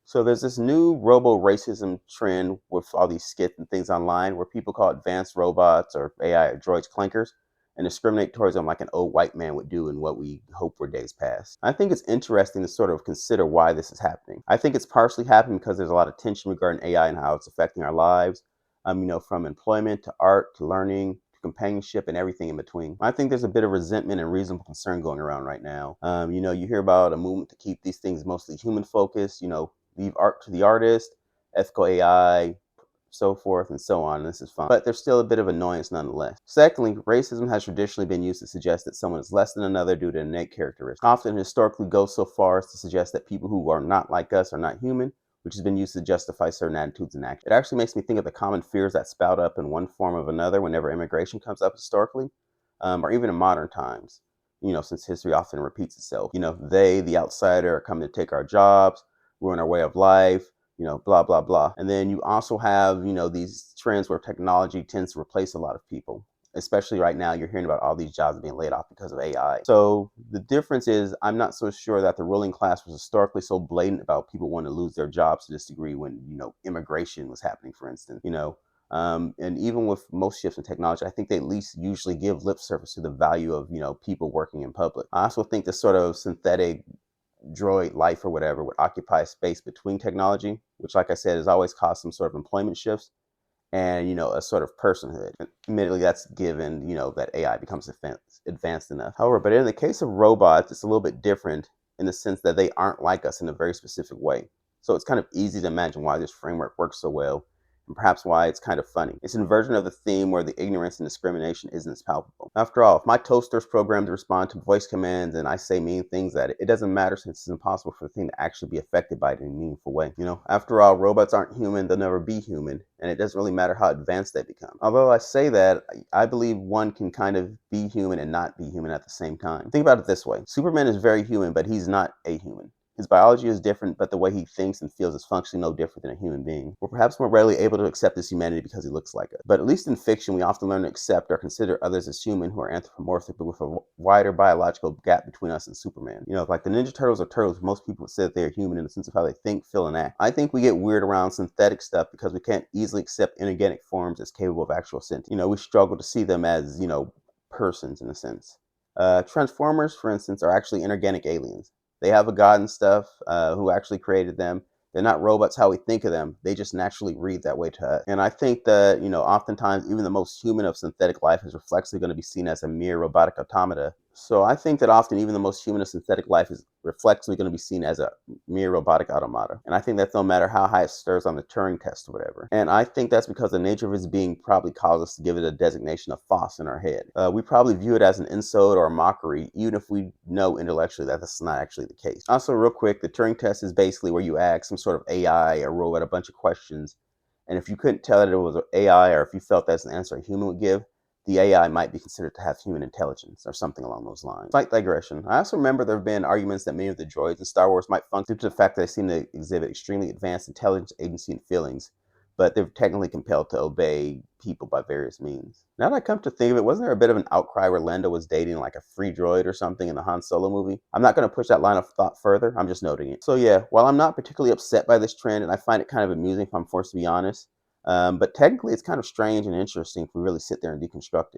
So there's this new robo-racism trend with all these skits and things online where people call advanced robots or AI droids clankers and discriminate towards them like an old white man would do in what we hope were days past. I think it's interesting to sort of consider why this is happening. I think it's partially happening because there's a lot of tension regarding AI and how it's affecting our lives. From employment to art to learning to companionship and everything in between. I think there's a bit of resentment and reasonable concern going around right now. You hear about a movement to keep these things mostly human focused. Leave art to the artist, ethical AI, so forth and so on. And this is fine. But there's still a bit of annoyance nonetheless. Secondly, racism has traditionally been used to suggest that someone is less than another due to innate characteristics. Often historically goes so far as to suggest that people who are not like us are not human, which has been used to justify certain attitudes and actions. It actually makes me think of the common fears that spout up in one form or another whenever immigration comes up historically, or even in modern times. Since history often repeats itself. They, the outsider, are coming to take our jobs, ruin our way of life, blah, blah, blah. And then you also have, these trends where technology tends to replace a lot of people. Especially right now, you're hearing about all these jobs being laid off because of AI. So the difference is, I'm not so sure that the ruling class was historically so blatant about people wanting to lose their jobs to this degree when, immigration was happening, for instance, and even with most shifts in technology, I think they at least usually give lip service to the value of, people working in public. I also think this sort of synthetic droid life or whatever would occupy space between technology, which, like I said, has always caused some sort of employment shifts and, a sort of personhood. Admittedly, that's given, that AI becomes advanced enough. However, but in the case of robots, it's a little bit different in the sense that they aren't like us in a very specific way. So it's kind of easy to imagine why this framework works so well and perhaps why it's kind of funny. It's an inversion of the theme where the ignorance and discrimination isn't as palpable. After all, if my toaster is programmed to respond to voice commands and I say mean things at it, it doesn't matter since it's impossible for the thing to actually be affected by it in a meaningful way. After all, robots aren't human, they'll never be human, and it doesn't really matter how advanced they become. Although I say that, I believe one can kind of be human and not be human at the same time. Think about it this way. Superman is very human, but he's not a human. His biology is different, but the way he thinks and feels is functionally no different than a human being. We're perhaps more readily able to accept his humanity because he looks like us. But at least in fiction, we often learn to accept or consider others as human who are anthropomorphic, but with a wider biological gap between us and Superman. Like the Ninja Turtles or Turtles, most people would say that they are human in the sense of how they think, feel, and act. I think we get weird around synthetic stuff because we can't easily accept inorganic forms as capable of actual sentience. We struggle to see them as, persons in a sense. Transformers, for instance, are actually inorganic aliens. They have a god and stuff who actually created them. They're not robots how we think of them. They just naturally read that way to us. And I think that, oftentimes even the most human of synthetic life is reflexively going to be seen as a mere robotic automata. So I think that often even the most human of synthetic life is reflexively going to be seen as a mere robotic automata. And I think that's no matter how high it stirs on the Turing test or whatever. And I think that's because the nature of its being probably causes us to give it a designation of FOSS in our head. We probably view it as an insult or a mockery, even if we know intellectually that that's not actually the case. Also, real quick, the Turing test is basically where you ask some sort of AI or robot a bunch of questions. And if you couldn't tell that it was AI, or if you felt that's an answer a human would give, the AI might be considered to have human intelligence or something along those lines. Slight digression. I also remember there have been arguments that many of the droids in Star Wars might function due to the fact that they seem to exhibit extremely advanced intelligence, agency, and feelings, but they're technically compelled to obey people by various means. Now that I come to think of it, wasn't there a bit of an outcry where Lando was dating like a free droid or something in the Han Solo movie? I'm not going to push that line of thought further, I'm just noting it. So yeah, while I'm not particularly upset by this trend, and I find it kind of amusing if I'm forced to be honest, but technically it's kind of strange and interesting if we really sit there and deconstruct it.